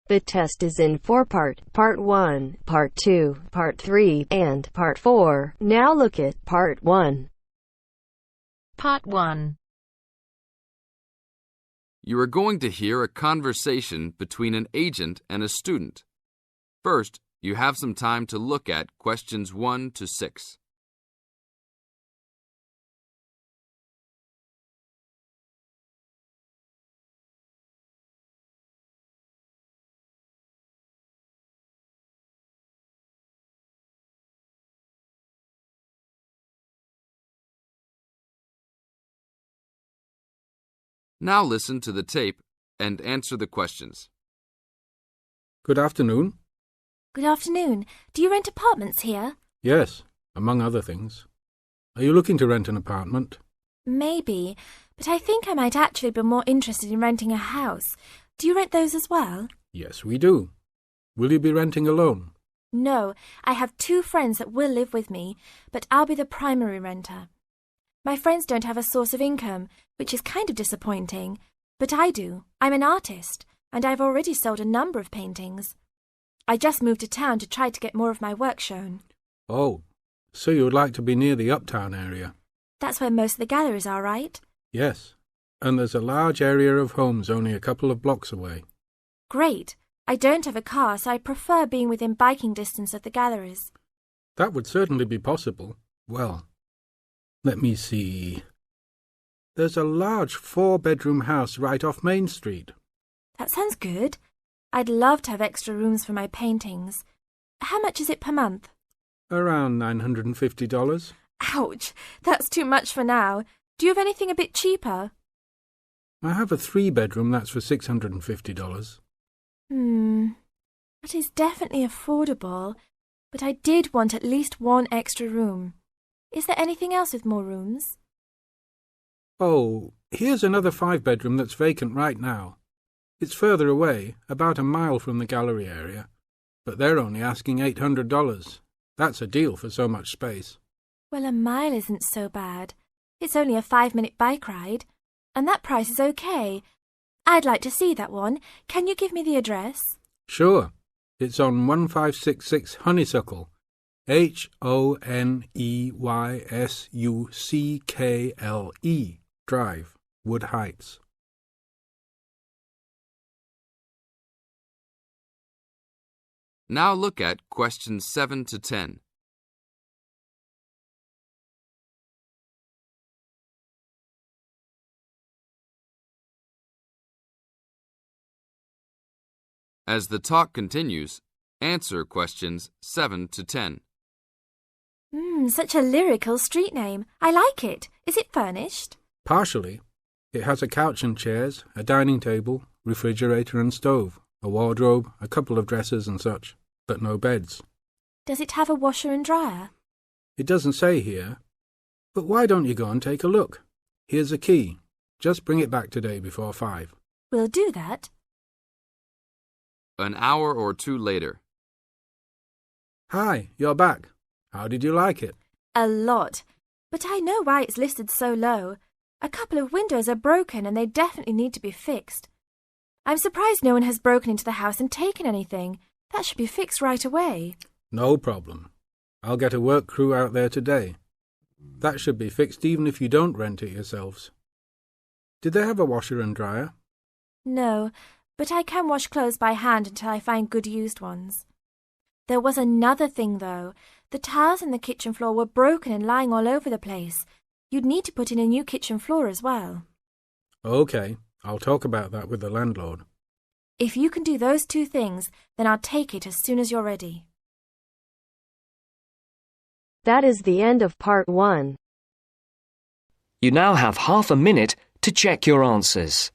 The test is in 4-part, Part 1, Part 2, Part 3, and Part 4. Now look at Part 1. Part 1. You are going to hear a conversation between an agent and a student. First, you have some time to look at questions 1 to 6. Now listen to the tape and answer the questions. Good afternoon. Good afternoon. Do you rent apartments here? Yes, among other things. Are you looking to rent an apartment? Maybe, but I think I might actually be more interested in renting a house. Do you rent those as well? Yes, we do. Will you be renting alone? No, I have 2 friends that will live with me, but I'll be the primary renter. My friends don't have a source of income, which is kind of disappointing, but I do. I'm an artist, and I've already sold a number of paintings. I just moved to town to try to get more of my work shown. Oh, so you would like to be near the uptown area? That's where most of the galleries are, right? Yes, and there's a large area of homes only a couple of blocks away. Great. I don't have a car, so I prefer being within biking distance of the galleries. That would certainly be possible. Well, let me see. There's a large 4-bedroom house right off Main Street. That sounds good. I'd love to have extra rooms for my paintings. How much is it per month? Around $950. Ouch, that's too much for now. Do you have anything a bit cheaper? I have a 3-bedroom that's for $650. That is definitely affordable, but I did want at least 1 extra room. Is there anything else with more rooms? Oh, here's another 5-bedroom that's vacant right now. It's further away, about a mile from the gallery area, but they're only asking $800. That's a deal for so much space. Well, a mile isn't so bad. It's only a 5-minute bike ride, and that price is okay. I'd like to see that one. Can you give me the address? Sure. It's on 1566 Honeysuckle, Honeysuckle Drive, Wood Heights. Now look at questions 7 to 10. As the talk continues, answer questions 7 to 10. Such a lyrical street name. I like it. Is it furnished? Partially. It has a couch and chairs, a dining table, refrigerator and stove, a wardrobe, a couple of dressers and such, but no beds. Does it have a washer and dryer? It doesn't say here. But why don't you go and take a look? Here's a key. Just bring it back today before 5. We'll do that. An hour or 2 later. Hi, you're back. How did you like it? A lot. But I know why it's listed so low. A couple of windows are broken and they definitely need to be fixed. I'm surprised no one has broken into the house and taken anything. That should be fixed right away. No problem. I'll get a work crew out there today. That should be fixed even if you don't rent it yourselves. Did they have a washer and dryer? No, but I can wash clothes by hand until I find good used ones. There was another thing, though. The tiles in the kitchen floor were broken and lying all over the place. You'd need to put in a new kitchen floor as well. OK, I'll talk about that with the landlord. If you can do those 2 things, then I'll take it as soon as you're ready. That is the end of Part 1. You now have half a minute to check your answers.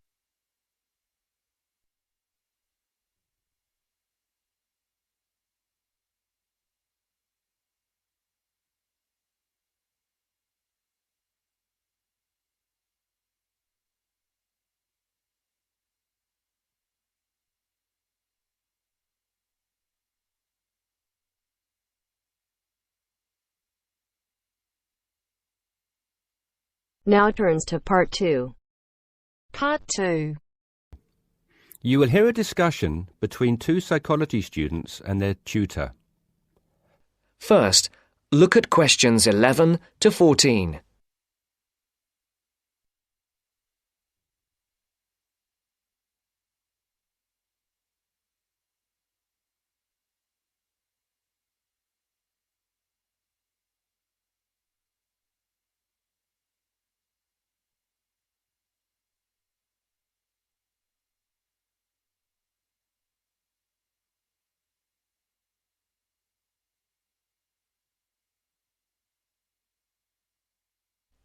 Now turns to Part 2. Part 2. You will hear a discussion between two psychology students and their tutor. First, look at questions 11 to 14.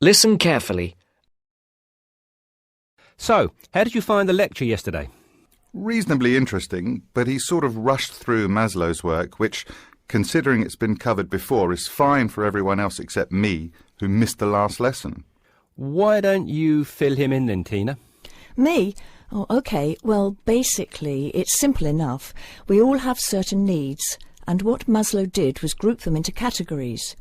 Listen carefully. So, how did you find the lecture yesterday? Reasonably interesting, but he sort of rushed through Maslow's work, which, considering it's been covered before, is fine for everyone else except me, who missed the last lesson. Why don't you fill him in then, Tina? Me? Oh, OK. Well, basically, it's simple enough. We all have certain needs, and what Maslow did was group them into categories.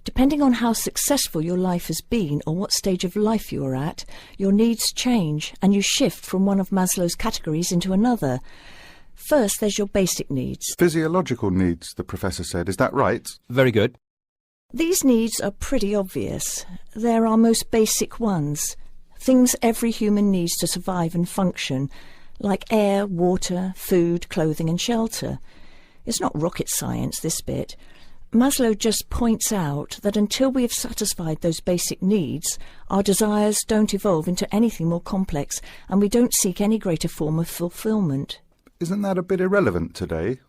Depending on how successful your life has been or what stage of life you are at, your needs change and you shift from one of Maslow's categories into another. First, there's your basic needs. Physiological needs, the professor said. Is that right? Very good. These needs are pretty obvious. They're our most basic ones. Things every human needs to survive and function, like air, water, food, clothing and shelter. It's not rocket science, this bit. Maslow just points out that until we have satisfied those basic needs, our desires don't evolve into anything more complex and we don't seek any greater form of fulfillment. Isn't that a bit irrelevant today?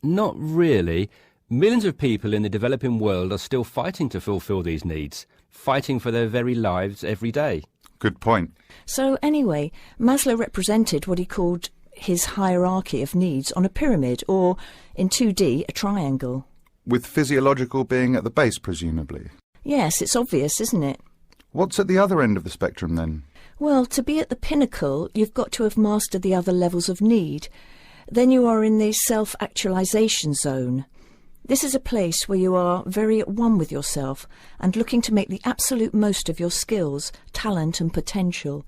Not really. Millions of people in the developing world are still fighting to fulfill these needs, fighting for their very lives every day. Good point. So anyway, Maslow represented what he called his hierarchy of needs on a pyramid, or in 2D, a triangle. With physiological being at the base, presumably. Yes, it's obvious, isn't it? What's at the other end of the spectrum, then? Well, to be at the pinnacle, you've got to have mastered the other levels of need. Then you are in the self-actualization zone. This is a place where you are very at one with yourself and looking to make the absolute most of your skills, talent and potential.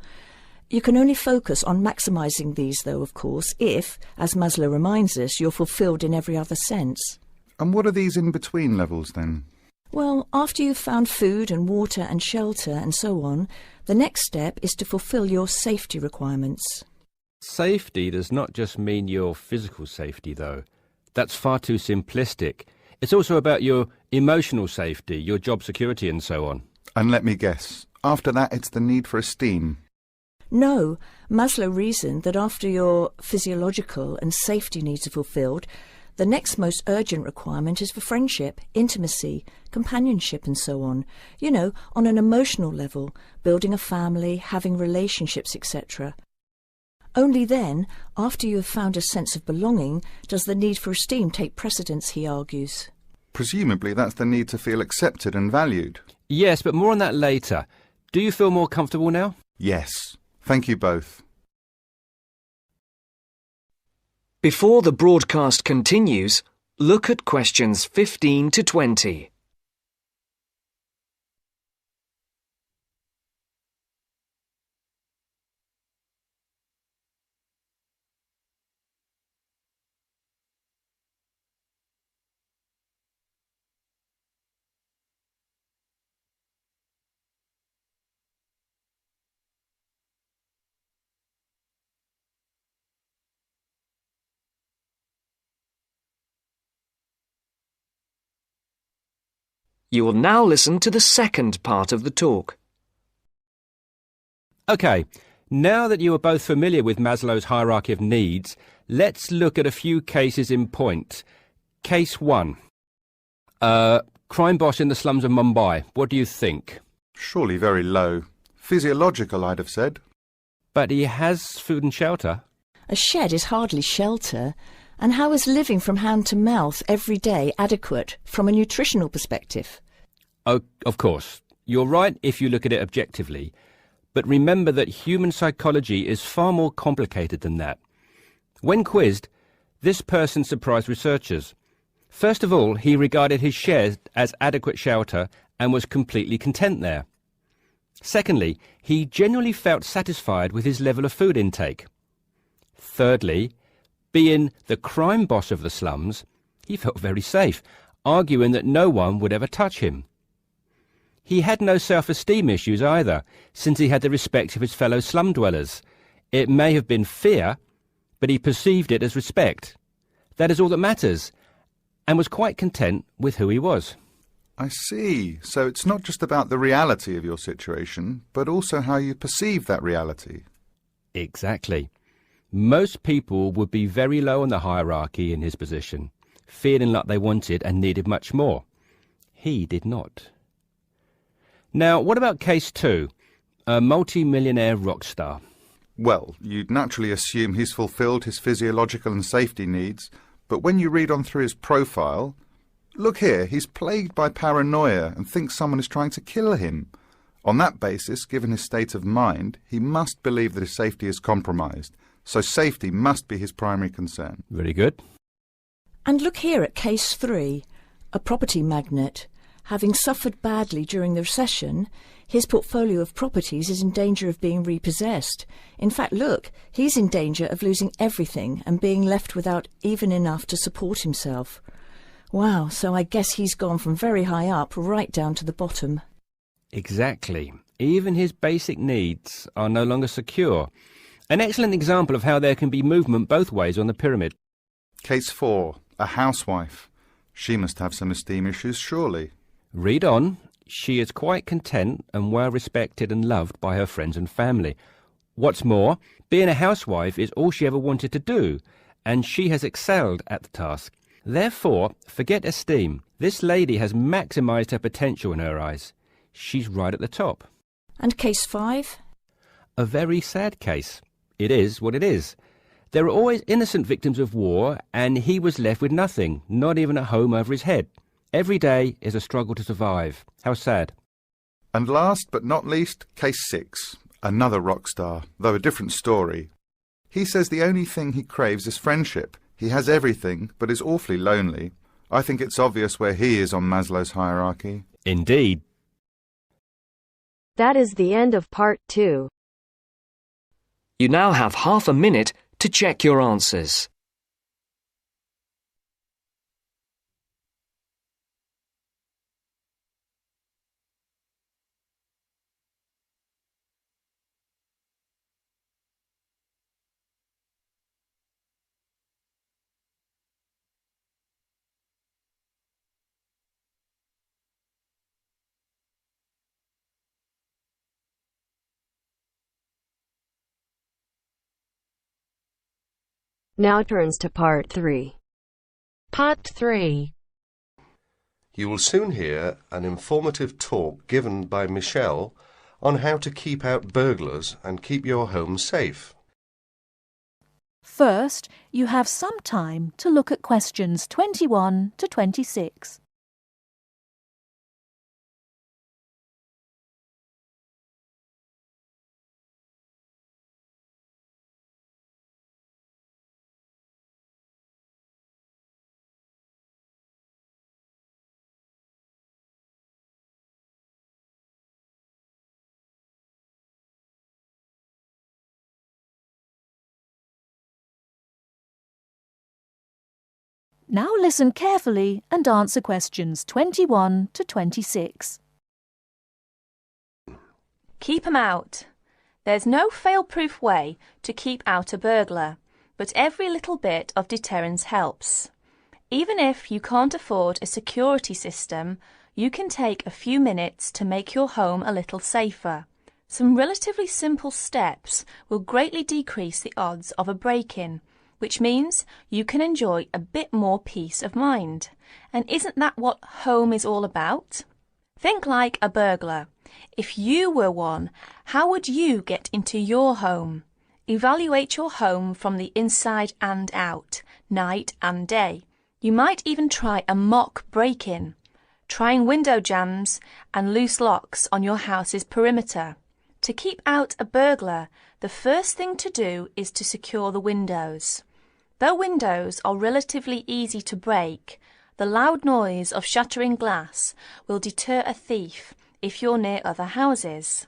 You can only focus on maximising these, though, of course, if, as Maslow reminds us, you're fulfilled in every other sense. And what are these in-between levels, then? Well, after you've found food and water and shelter and so on, the next step is to fulfil your safety requirements. Safety does not just mean your physical safety, though. That's far too simplistic. It's also about your emotional safety, your job security and so on. And let me guess, after that it's the need for esteem. No, Maslow reasoned that after your physiological and safety needs are fulfilled, the next most urgent requirement is for friendship, intimacy, companionship and so on. You know, on an emotional level, building a family, having relationships, etc. Only then, after you have found a sense of belonging, does the need for esteem take precedence, he argues. Presumably that's the need to feel accepted and valued. Yes, but more on that later. Do you feel more comfortable now? Yes. Thank you both. Before the broadcast continues, look at questions 15 to 20. You will now listen to the second part of the talk. OK, now that you are both familiar with Maslow's hierarchy of needs, let's look at a few cases in point. Case 1. Crime boss in the slums of Mumbai. What do you think? Surely very low. Physiological, I'd have said. But he has food and shelter. A shed is hardly shelter. And how is living from hand to mouth every day adequate from a nutritional perspective? Oh, of course. You're right if you look at it objectively. But remember that human psychology is far more complicated than that. When quizzed, this person surprised researchers. First of all, he regarded his shed as adequate shelter and was completely content there. Secondly, he genuinely felt satisfied with his level of food intake. Thirdly, being the crime boss of the slums, he felt very safe, arguing that no one would ever touch him. He had no self-esteem issues either, since he had the respect of his fellow slum dwellers. It may have been fear, but he perceived it as respect. That is all that matters, and was quite content with who he was. I see. So it's not just about the reality of your situation, but also how you perceive that reality. Exactly. Most people would be very low on the hierarchy in his position, feeling like they wanted and needed much more. He did not. Now, what about case 2? A multi-millionaire rock star. Well, you'd naturally assume he's fulfilled his physiological and safety needs, but when you read on through his profile, look here, he's plagued by paranoia and thinks someone is trying to kill him. On that basis, given his state of mind, he must believe that his safety is compromised. So safety must be his primary concern. Very good. And look here at case 3, a property magnate. Having suffered badly during the recession, his portfolio of properties is in danger of being repossessed. In fact, look, he's in danger of losing everything and being left without even enough to support himself. Wow, so I guess he's gone from very high up right down to the bottom. Exactly. Even his basic needs are no longer secure. An excellent example of how there can be movement both ways on the pyramid. Case 4, a housewife. She must have some esteem issues, surely. Read on. She is quite content and well respected and loved by her friends and family. What's more, being a housewife is all she ever wanted to do, and she has excelled at the task. Therefore, forget esteem. This lady has maximised her potential in her eyes. She's right at the top. And case 5? A very sad case. It is what it is. There are always innocent victims of war, and he was left with nothing, not even a home over his head. Every day is a struggle to survive. How sad. And last but not least, case 6, another rock star, though a different story. He says the only thing he craves is friendship. He has everything, but is awfully lonely. I think it's obvious where he is on Maslow's hierarchy. Indeed. That is the end of part 2. You now have half a minute to check your answers. Now turns to part 3. Part 3. You will soon hear an informative talk given by Michelle on how to keep out burglars and keep your home safe. First, you have some time to look at questions 21 to 26. Now listen carefully and answer questions 21 to 26. Keep 'em out. There's no fail-proof way to keep out a burglar, but every little bit of deterrence helps. Even if you can't afford a security system, you can take a few minutes to make your home a little safer. Some relatively simple steps will greatly decrease the odds of a break-in, which means you can enjoy a bit more peace of mind. And isn't that what home is all about? Think like a burglar. If you were one, how would you get into your home? Evaluate your home from the inside and out, night and day. You might even try a mock break-in, trying window jams and loose locks on your house's perimeter. To keep out a burglar, the first thing to do is to secure the windows. Though windows are relatively easy to break, the loud noise of shattering glass will deter a thief if you're near other houses.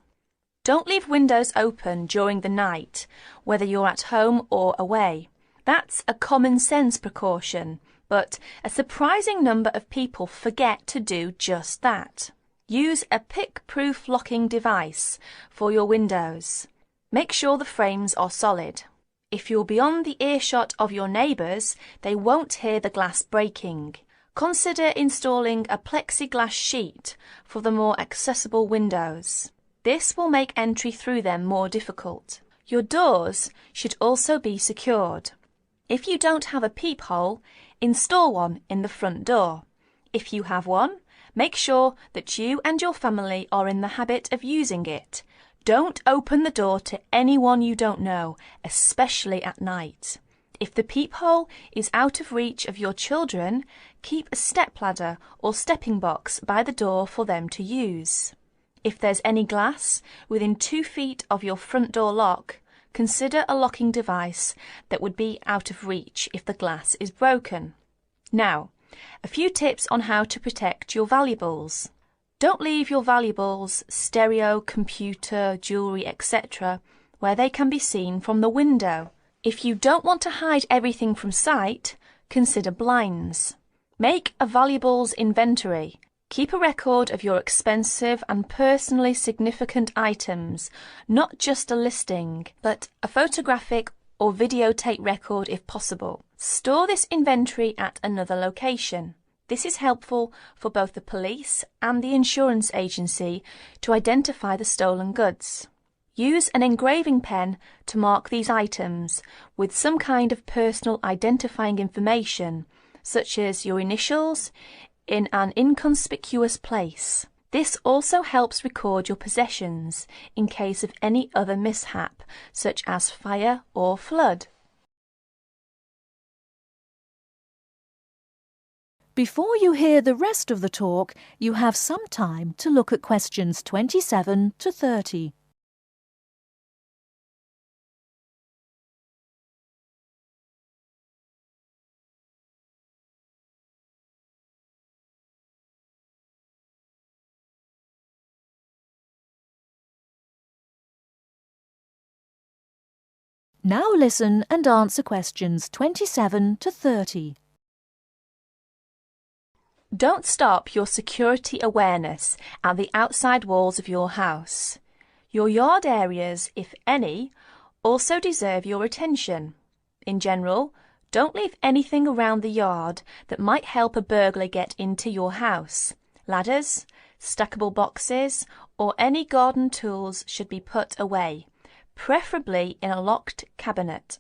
Don't leave windows open during the night, whether you're at home or away. That's a common sense precaution, but a surprising number of people forget to do just that. Use a pick-proof locking device for your windows. Make sure the frames are solid. If you're beyond the earshot of your neighbours, they won't hear the glass breaking. Consider installing a plexiglass sheet for the more accessible windows. This will make entry through them more difficult. Your doors should also be secured. If you don't have a peephole, install one in the front door. If you have one, make sure that you and your family are in the habit of using it. Don't open the door to anyone you don't know, especially at night. If the peephole is out of reach of your children, keep a stepladder or stepping box by the door for them to use. If there's any glass within 2 feet of your front door lock, consider a locking device that would be out of reach if the glass is broken. Now, a few tips on how to protect your valuables. Don't leave your valuables, stereo, computer, jewellery, etc., where they can be seen from the window. If you don't want to hide everything from sight, consider blinds. Make a valuables inventory. Keep a record of your expensive and personally significant items, not just a listing, but a photographic or videotape record if possible. Store this inventory at another location. This is helpful for both the police and the insurance agency to identify the stolen goods. Use an engraving pen to mark these items with some kind of personal identifying information, such as your initials, in an inconspicuous place. This also helps record your possessions in case of any other mishap, such as fire or flood. Before you hear the rest of the talk, you have some time to look at questions 27 to 30. Now listen and answer questions 27 to 30. Don't stop your security awareness at the outside walls of your house. Your yard areas, if any, also deserve your attention. In general, don't leave anything around the yard that might help a burglar get into your house. Ladders, stackable boxes, or any garden tools should be put away, preferably in a locked cabinet.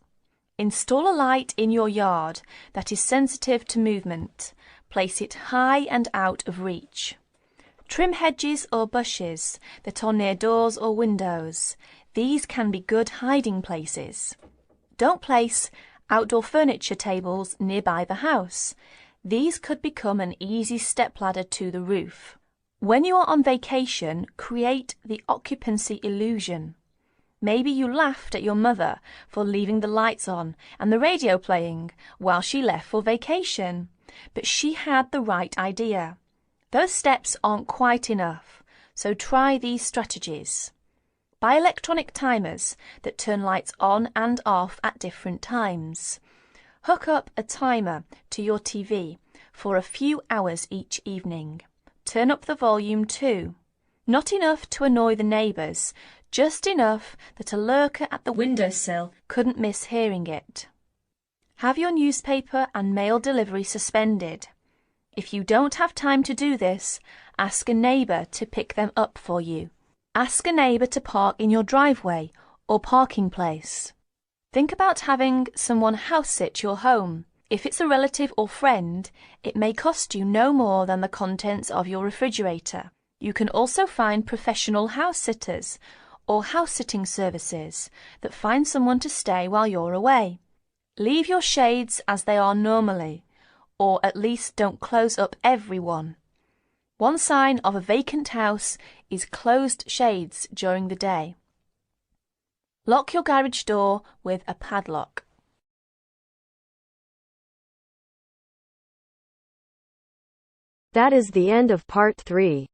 Install a light in your yard that is sensitive to movement. Place it high and out of reach. Trim hedges or bushes that are near doors or windows. These can be good hiding places. Don't place outdoor furniture tables nearby the house. These could become an easy stepladder to the roof. When you are on vacation, create the occupancy illusion. Maybe you laughed at your mother for leaving the lights on and the radio playing while she left for vacation. But she had the right idea. Those steps aren't quite enough, so try these strategies. Buy electronic timers that turn lights on and off at different times. Hook up a timer to your TV for a few hours each evening. Turn up the volume too. Not enough to annoy the neighbours, just enough that a lurker at the windowsill couldn't miss hearing it. Have your newspaper and mail delivery suspended. If you don't have time to do this, ask a neighbour to pick them up for you. Ask a neighbour to park in your driveway or parking place. Think about having someone house-sit your home. If it's a relative or friend, it may cost you no more than the contents of your refrigerator. You can also find professional house-sitters or house-sitting services that find someone to stay while you're away. Leave your shades as they are normally, or at least don't close up everyone. One sign of a vacant house is closed shades during the day. Lock your garage door with a padlock. That is the end of part 3.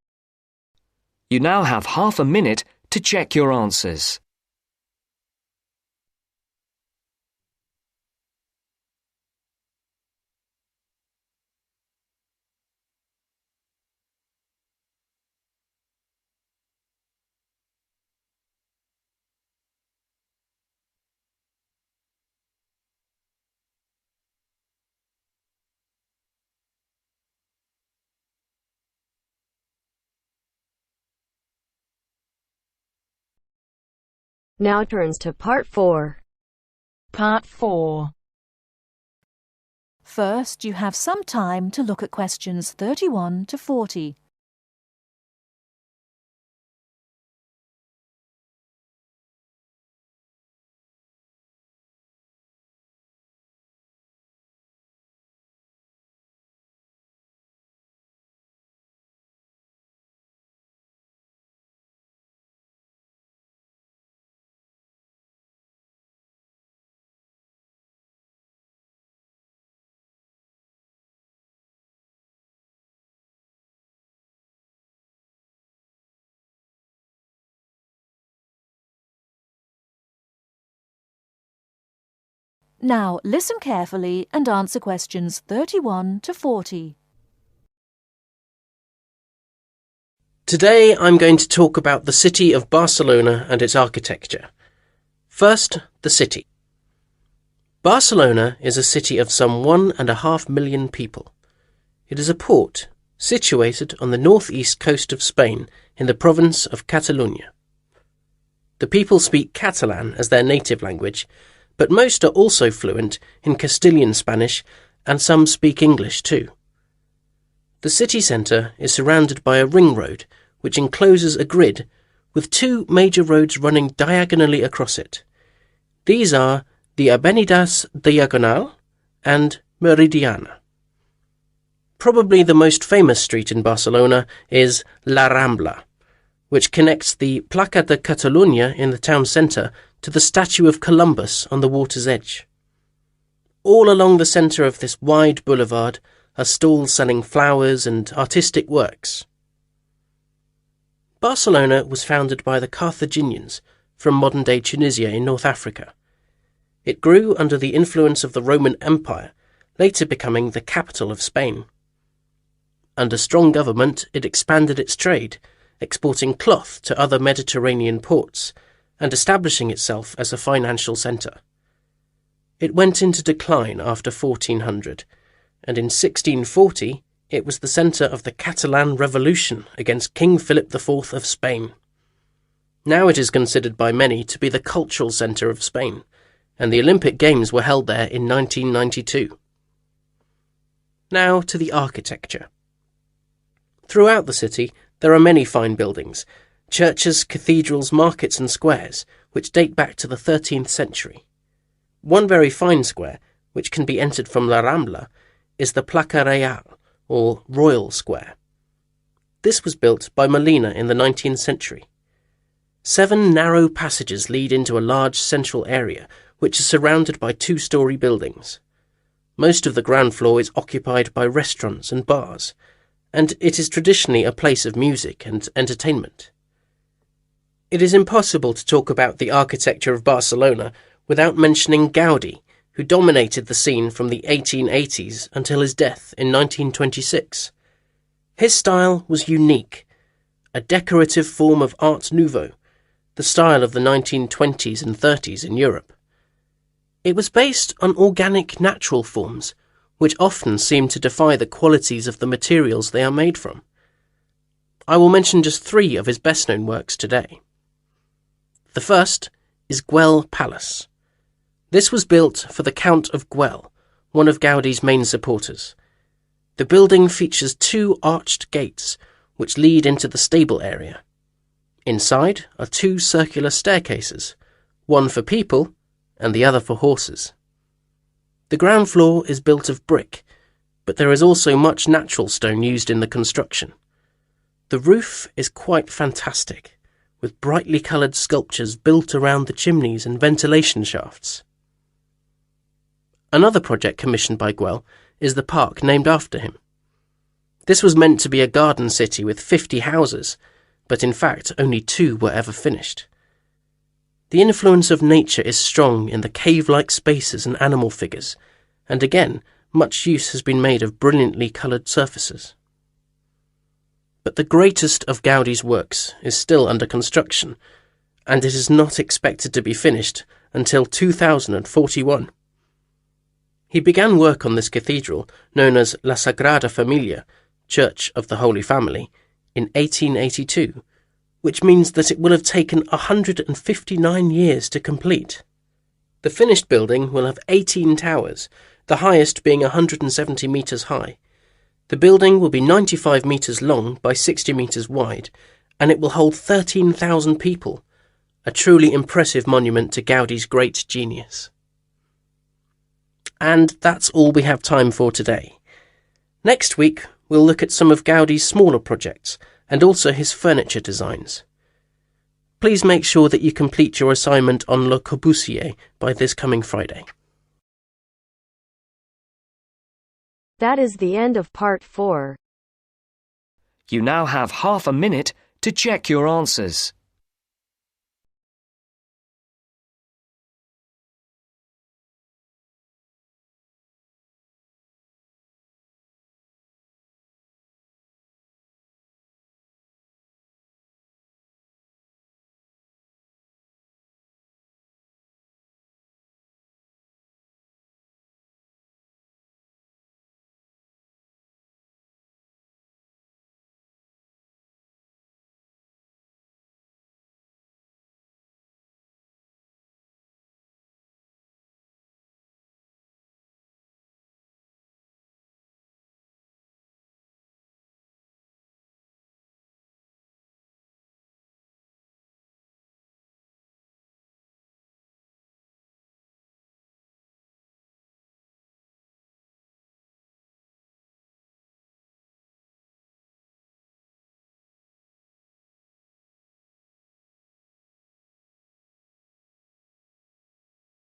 You now have half a minute to check your answers. Now turns to Part 4. Part 4. First, you have some time to look at questions 31 to 40. Now listen carefully and answer questions 31 to 40. Today I'm going to talk about the city of Barcelona and its architecture. First, the city. Barcelona is a city of some 1.5 million people. It is a port situated on the northeast coast of Spain in the province of Catalonia. The people speak Catalan as their native language, but most are also fluent in Castilian Spanish and some speak English too. The city centre is surrounded by a ring road which encloses a grid with two major roads running diagonally across it. These are the Avenidas Diagonal and Meridiana. Probably the most famous street in Barcelona is La Rambla, which connects the Plaça de Catalunya in the town centre to the statue of Columbus on the water's edge. All along the centre of this wide boulevard are stalls selling flowers and artistic works. Barcelona was founded by the Carthaginians from modern-day Tunisia in North Africa. It grew under the influence of the Roman Empire, later becoming the capital of Spain. Under strong government, it expanded its trade, exporting cloth to other Mediterranean ports, and establishing itself as a financial centre. It went into decline after 1400, and in 1640 it was the centre of the Catalan Revolution against King Philip IV of Spain. Now it is considered by many to be the cultural centre of Spain, and the Olympic Games were held there in 1992. Now to the architecture. Throughout the city there are many fine buildings, churches, cathedrals, markets and squares, which date back to the 13th century. One very fine square, which can be entered from La Rambla, is the Plaça Real, or Royal Square. This was built by Molina in the 19th century. 7 narrow passages lead into a large central area, which is surrounded by 2-storey buildings. Most of the ground floor is occupied by restaurants and bars, and it is traditionally a place of music and entertainment. It is impossible to talk about the architecture of Barcelona without mentioning Gaudí, who dominated the scene from the 1880s until his death in 1926. His style was unique, a decorative form of Art Nouveau, the style of the 1920s and 30s in Europe. It was based on organic natural forms, which often seem to defy the qualities of the materials they are made from. I will mention just 3 of his best-known works today. The first is Gwell Palace. This was built for the Count of Gwell, one of Gaudí's main supporters. The building features 2 arched gates, which lead into the stable area. Inside are 2 circular staircases, one for people and the other for horses. The ground floor is built of brick, but there is also much natural stone used in the construction. The roof is quite fantastic, with brightly coloured sculptures built around the chimneys and ventilation shafts. Another project commissioned by Gwell is the park named after him. This was meant to be a garden city with 50 houses, but in fact only 2 were ever finished. The influence of nature is strong in the cave-like spaces and animal figures, and again, much use has been made of brilliantly coloured surfaces. But the greatest of Gaudi's works is still under construction, and it is not expected to be finished until 2041. He began work on this cathedral, known as La Sagrada Familia, Church of the Holy Family, in 1882, which means that it will have taken 159 years to complete. The finished building will have 18 towers, the highest being 170 metres high. The building will be 95 metres long by 60 metres wide, and it will hold 13,000 people, a truly impressive monument to Gaudi's great genius. And that's all we have time for today. Next week, we'll look at some of Gaudi's smaller projects, and also his furniture designs. Please make sure that you complete your assignment on Le Corbusier by this coming Friday. That is the end of part 4. You now have half a minute to check your answers.